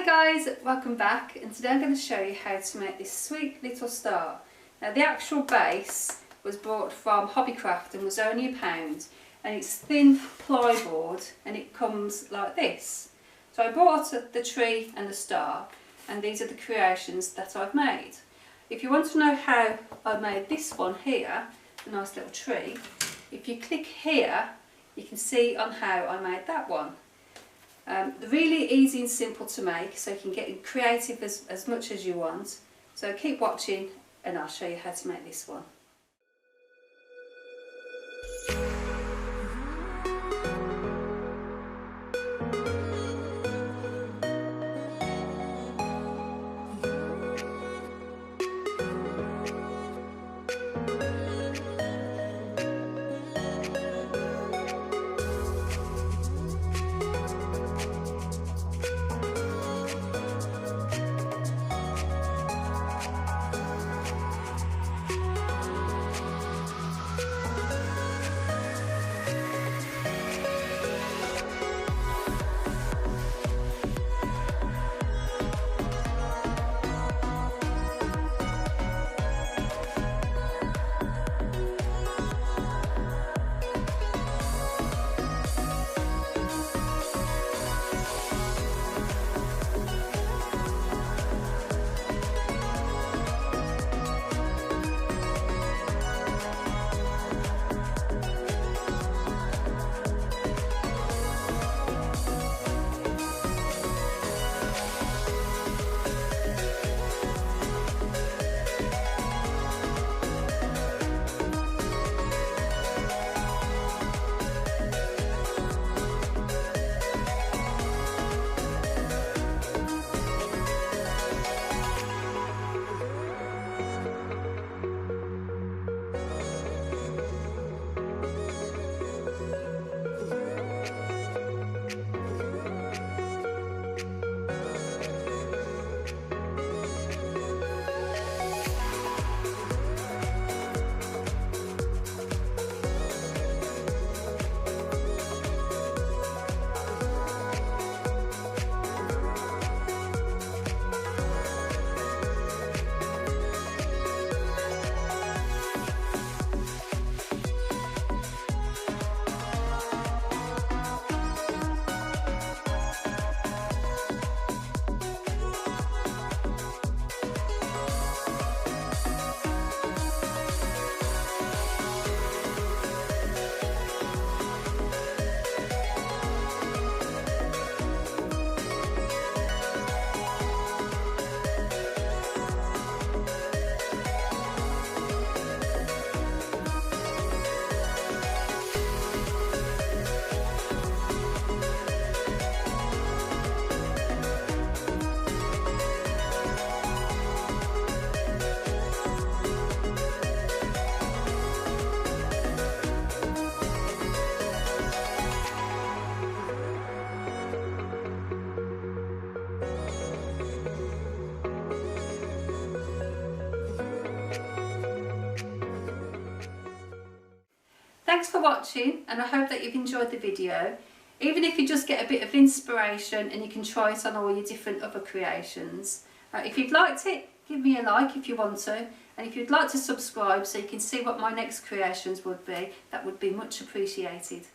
guys, welcome back, and today I'm going to show you how to make this sweet little star. Now the actual base was bought from Hobbycraft and was only £1, and it's thin plyboard and it comes like this. So I bought the tree and the star, and these are the creations that I've made. If you want to know how I made this one here, a nice little tree, if you click here you can see on how I made that one. They're really easy and simple to make, so you can get creative as much as you want. So keep watching and I'll show you how to make this one. Thanks for watching, and I hope that you've enjoyed the video. Even if you just get a bit of inspiration and you can try it on all your different other creations. If you've liked it, give me a like if you want to, and if you'd like to subscribe so you can see what my next creations would be, that would be much appreciated.